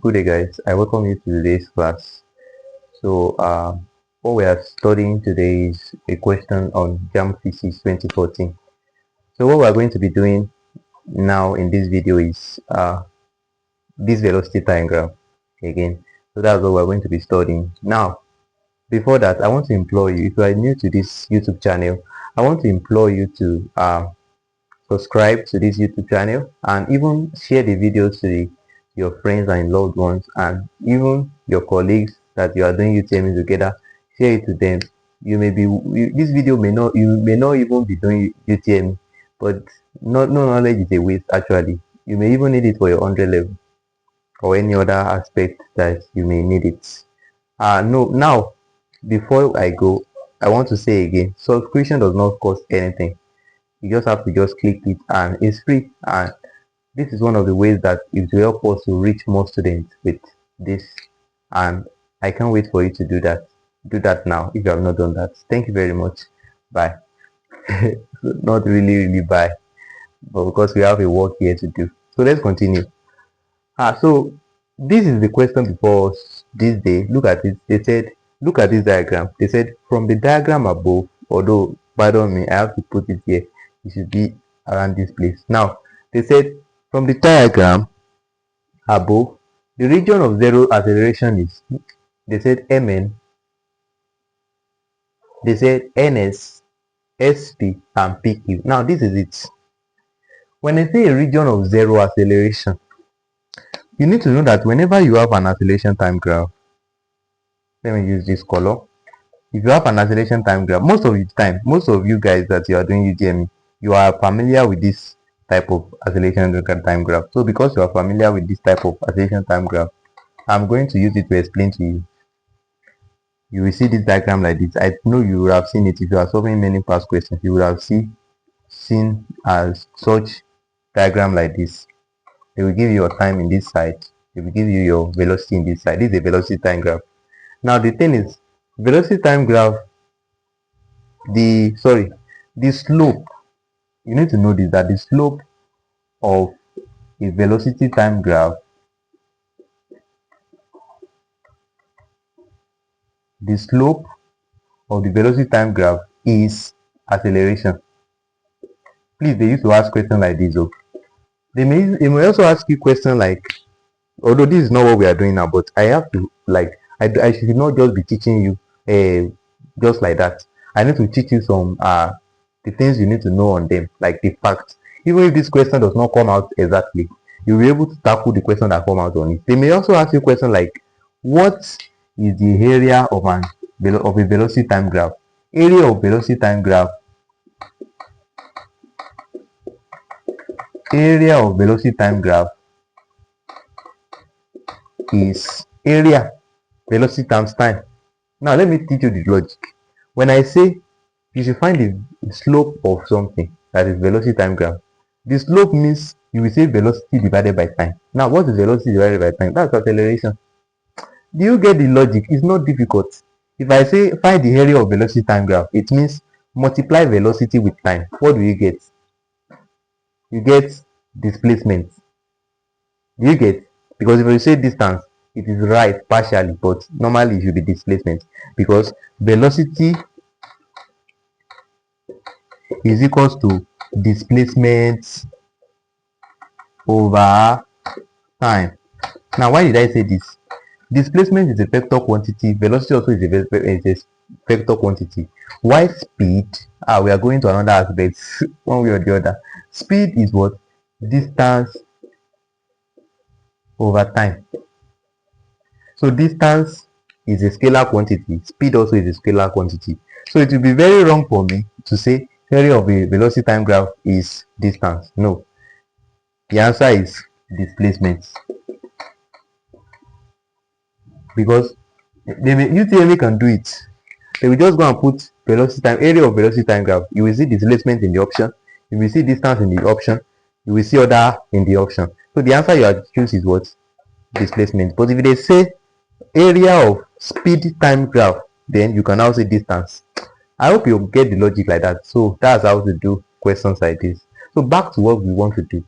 Good day, guys. I welcome you to today's class. So, what we are studying today is a question on JAMB Physics 2014. So, what we are going to be doing now in this video is this velocity diagram again. So, that's what we are going to be studying. Now, before that, I want to implore you, if you are new to this YouTube channel, I want to implore you to subscribe to this YouTube channel and even share the videos to your friends and loved ones and even your colleagues that you are doing UTME together. Share it to them. This video may not even be doing UTME, but no knowledge is a waste actually. You may even need it for your 100 level or any other aspect that you may need it. No, now before I go, I want to say again, subscription does not cost anything. You just have to just click it and it's free, and this is one of the ways that it will help us to reach more students with this, and I can't wait for you to do that now if you have not done that. Thank you very much. Bye. Not really bye, but because we have a work here to do, so let's continue. So this is the question before us this day. Look at it. They said, look at this diagram. They said from the diagram above, although pardon me, I have to put it here, it should be around this place. Now they said from the diagram above, the region of zero acceleration is, they said Mn, they said Ns, Sp and Pq. Now this is it. When I say a region of zero acceleration, you need to know that whenever you have an acceleration time graph, let me use this color. If you have an acceleration time graph, most of the time, most of you guys that you are doing UTME, you are familiar with this type of acceleration time graph. So because you are familiar with this type of acceleration time graph, I'm going to use it to explain to you. You will see this diagram like this. I know you would have seen it if you are solving many past questions. You would have seen as such diagram like this. They will give you your time in this side. They will give you your velocity in this side. This is a velocity time graph. Now the thing is, velocity time graph, the slope, you need to know this, that the slope of a velocity time graph, the slope of the velocity time graph is acceleration. Please, they used to ask questions like this. They may also ask you questions like, although this is not what we are doing now, but I have to, like, I should not just be teaching you just like that. I need to teach you some the things you need to know on them, like the facts. Even if this question does not come out exactly, you'll be able to tackle the question that come out on it. They may also ask you questions like, what is the area of a velocity time graph? Area of velocity time graph. Area of velocity time graph is area velocity times time. Now let me teach you the logic. When I say you should find the slope of something, that is velocity time graph, the slope means you will say velocity divided by time. Now what is velocity divided by time? That's acceleration. Do you get the logic? It's not difficult. If I say find the area of velocity time graph, it means multiply velocity with time. What do you get? You get displacement. Do you get? Because if you say distance, it is right partially, but normally it should be displacement, because velocity is equals to displacement over time. Now why did I say this? Displacement is a vector quantity, velocity also is a vector quantity. Why speed? We are going to another aspect one way or the other. Speed is what? Distance over time. So distance is a scalar quantity, speed also is a scalar quantity. So it will be very wrong for me to say area of a velocity time graph is distance. No, the answer is displacement, because UTME can do it. They will just go and put velocity time, area of velocity time graph. You will see displacement in the option, you will see distance in the option, you will see other in the option. So the answer you have to choose is what? Displacement. But if they say area of speed time graph, then you can now say distance. I hope you get the logic like that. So that's how to do questions like this. So back to what we want to do.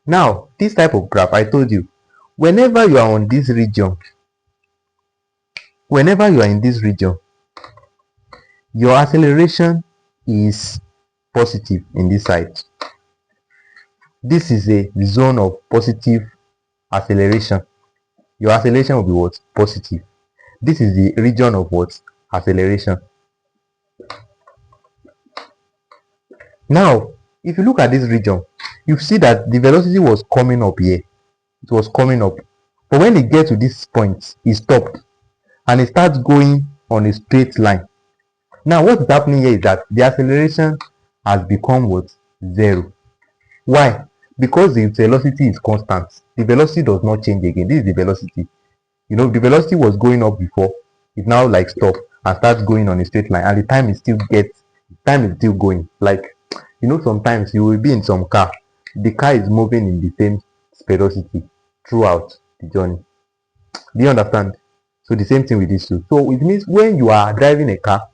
Now, this type of graph, I told you, whenever you are on this region, whenever you are in this region, your acceleration is positive in this side. This is a zone of positive acceleration. Your acceleration will be what? Positive. This is the region of what? Acceleration. Now, if you look at this region, you see that the velocity was coming up here. It was coming up. But when it gets to this point, it stopped. And it starts going on a straight line. Now, what is happening here is that the acceleration has become what? Zero. Why? Because the velocity is constant. The velocity does not change again. This is the velocity. You know, the velocity was going up before. It now like stop and starts going on a straight line. And the time is still going. Like, you know, sometimes you will be in some car. The car is moving in the same velocity throughout the journey. Do you understand? So the same thing with this too. So it means when you are driving a car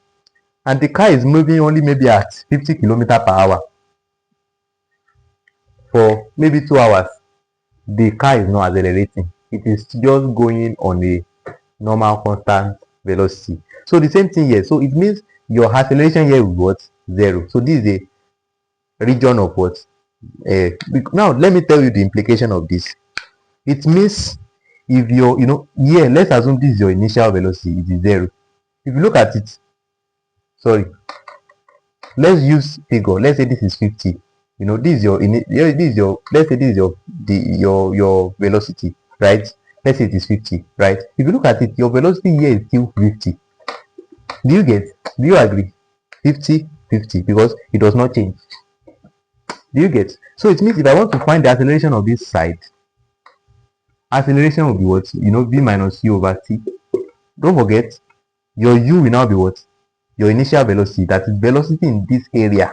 and the car is moving only maybe at 50 km per hour for maybe 2 hours, the car is not accelerating. It is just going on a normal constant velocity. So the same thing here. So it means your acceleration here is what? Zero. So this is a region of what? Now let me tell you the implication of this. It means if you're, here, let's assume this is your initial velocity, it is zero. If you look at it, let's use figure. Let's say this is 50. This is your let's say this is your velocity, right? Let's say it is 50, right? If you look at it, your velocity here is still 50. Do you agree? 50, 50, because it does not change. Do you get? So it means if I want to find the acceleration of this side, acceleration will be what? V minus u over t. Don't forget, your u will now be what? Your initial velocity. That is velocity in this area.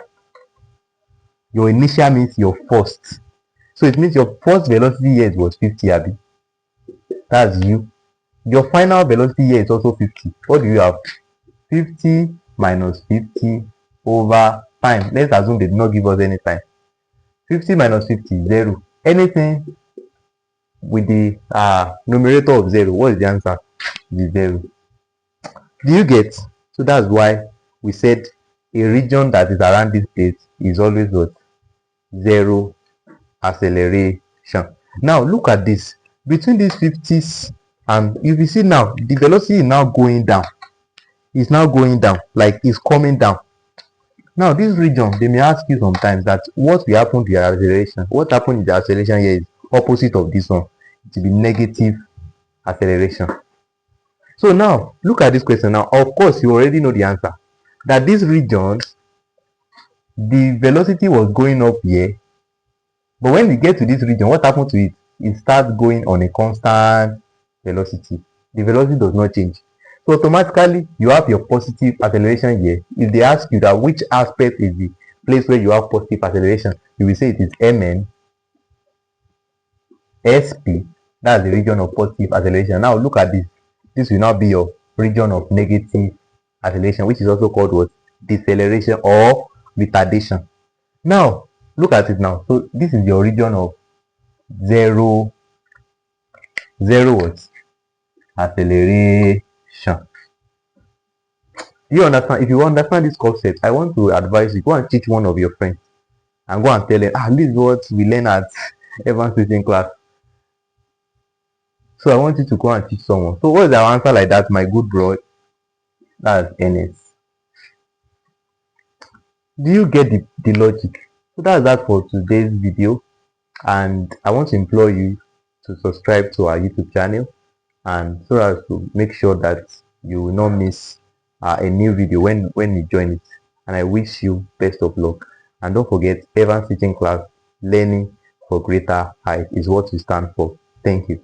Your initial means your first. So it means your first velocity here was 50, Abby. That's u. Your final velocity here is also 50. What do you have? 50 minus 50 over time. Let's assume they did not give us any time. 50 minus 50, 0. Anything with the numerator of 0, what is the answer? The 0. Do you get? So that's why we said a region that is around this place is always what? Zero acceleration. Now look at this. Between these 50s, and if you see now, the velocity is now going down. It's now going down, like it's coming down. Now this region, they may ask you sometimes that what will happen to your acceleration? What happened in the acceleration here is opposite of this one. It will be negative acceleration. So now look at this question. Now of course you already know the answer, that this region, the velocity was going up here, but when we get to this region, what happened to it? It starts going on a constant velocity. The velocity does not change. So automatically you have your positive acceleration here. If they ask you that which aspect is the place where you have positive acceleration, you will say it is Mn SP. That's the region of positive acceleration. Now look at this. This will now be your region of negative acceleration, which is also called what? Deceleration or retardation. Now look at it now. So this is your region of zero what? Acceleration. Do you understand? If you understand this concept, I want to advise you, go and teach one of your friends and go and tell them, this is what we learn at Evans teaching class. So I want you to go and teach someone. So what is our answer like that, my good bro? That's NS. Do you get the logic? So that's that for today's video, and I want to implore you to subscribe to our YouTube channel, and so as to make sure that you will not miss a new video when you join it. And I wish you best of luck. And don't forget, Evans teaching class, learning for greater height is what we stand for. Thank you.